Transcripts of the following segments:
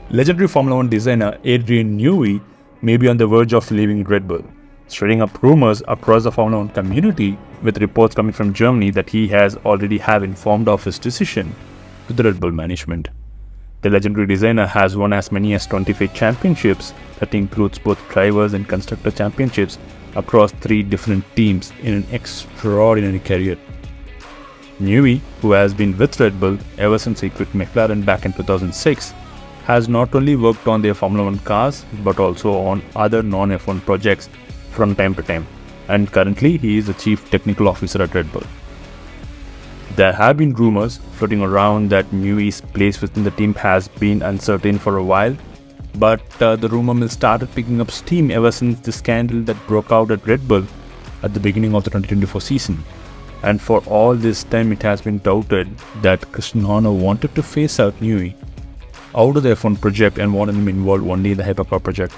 Legendary Formula One designer Adrian Newey may be on the verge of leaving Red Bull, stirring up rumors across the Formula One community, with reports coming from Germany that he has already have informed of his decision to the Red Bull management. The legendary designer has won as many as 25 championships, that includes both drivers and constructor championships across 3 different teams in an extraordinary career. Newey, who has been with Red Bull ever since he quit McLaren back in 2006, has not only worked on their Formula One cars but also on other non-F1 projects from time to time, and currently he is the Chief Technical Officer at Red Bull. There have been rumors floating around that Newey's place within the team has been uncertain for a while, but the rumor mill started picking up steam ever since the scandal that broke out at Red Bull at the beginning of the 2024 season. And for all this time, it has been doubted that Christian Horner wanted to phase out Newey out of the F1 project and wanted him involved only in the hypercar project.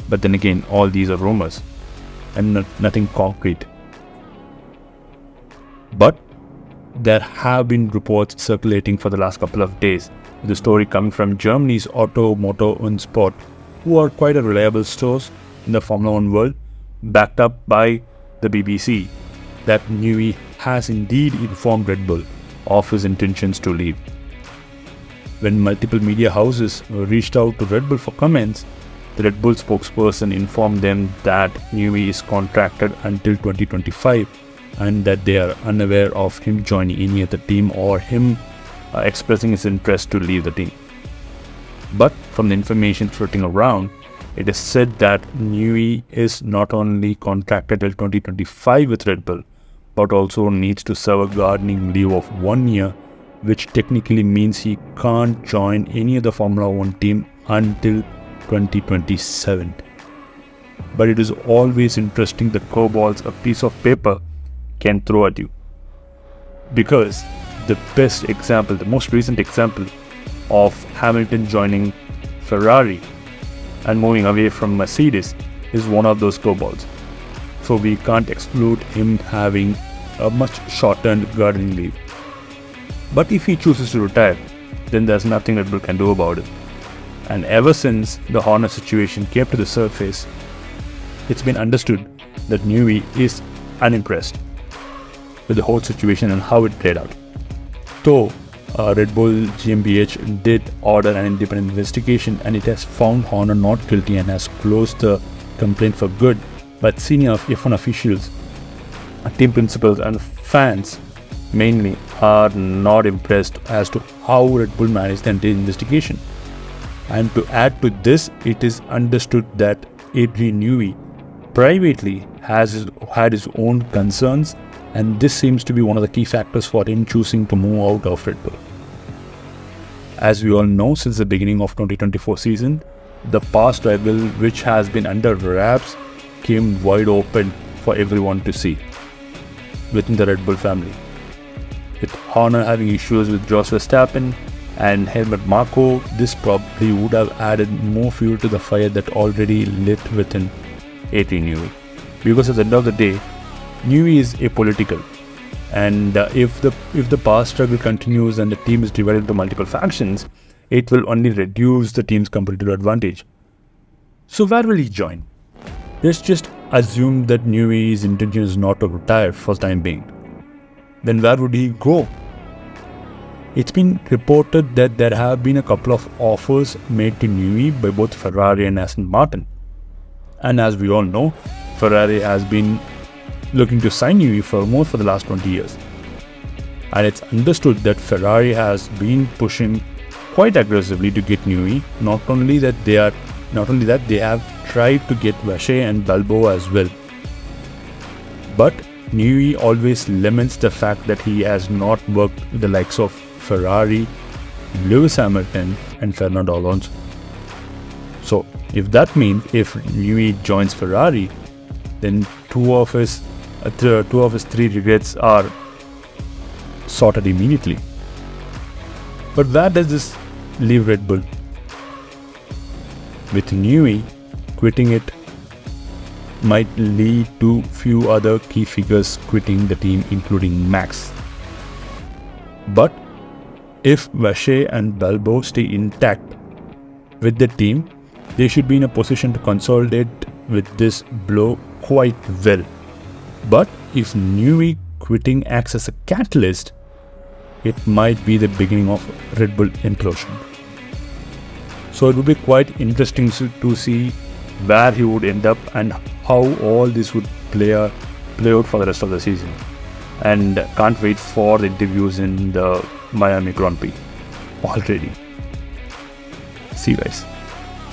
But then again, all these are rumors and nothing concrete. But there have been reports circulating for the last couple of days, with the story coming from Germany's Otto Motor und Sport, who are quite a reliable source in the Formula One world, backed up by the BBC, that Newey has indeed informed Red Bull of his intentions to leave. When multiple media houses reached out to Red Bull for comments, the Red Bull spokesperson informed them that Newey is contracted until 2025 and that they are unaware of him joining any other team or him expressing his interest to leave the team. But from the information floating around, it is said that Newey is not only contracted till 2025 with Red Bull, but also needs to serve a gardening leave of 1 year, which technically means he can't join any other Formula One team until 2027. But it is always interesting the curveballs a piece of paper can throw at you. Because the best example, the most recent example of Hamilton joining Ferrari and moving away from Mercedes is one of those curveballs. So we can't exclude him having a much shortened gardening leave. But if he chooses to retire, then there's nothing Red Bull can do about it. And ever since the Horner situation came to the surface, it's been understood that Newey is unimpressed with the whole situation and how it played out. Though Red Bull GmbH did order an independent investigation and it has found Horner not guilty and has closed the complaint for good, but senior F1 officials, team principals and fans mainly are not impressed as to how Red Bull managed the entire investigation. And to add to this, it is understood that Adrian Newey privately has had his own concerns, and this seems to be one of the key factors for him choosing to move out of Red Bull. As we all know, since the beginning of 2024 season, the past rival, which has been under wraps, came wide open for everyone to see within the Red Bull family. With Horner having issues with Jos Verstappen and Helmut Marko, this probably would have added more fuel to the fire that already lit within Adrian Newey. Because at the end of the day, Newey is apolitical, and if the past struggle continues and the team is divided into multiple factions, it will only reduce the team's competitive advantage. So where will he join? Let's just assume that Newey's intention is not to retire for the time being. Then where would he go? It's been reported that there have been a couple of offers made to Newey by both Ferrari and Aston Martin. And as we all know, Ferrari has been looking to sign Newey for the last 20 years. And it's understood that Ferrari has been pushing quite aggressively to get Newey. Not only that, they have tried to get Vache and Balbo as well. But Newey always laments the fact that he has not worked with the likes of Ferrari, Lewis Hamilton and Fernando Alonso. So if that means if Newey joins Ferrari, then two of his 3 regrets are sorted immediately. But where does this leave Red Bull? With Newey quitting it might lead to few other key figures quitting the team, including Max. But if Vache and Balbo stay intact, with the team, they should be in a position to consolidate with this blow quite well. But if Newey quitting acts as a catalyst, it might be the beginning of Red Bull implosion. So it would be quite interesting to see where he would end up and how all this would play out for the rest of the season. And can't wait for the interviews in the Miami Grand Prix already. See you guys.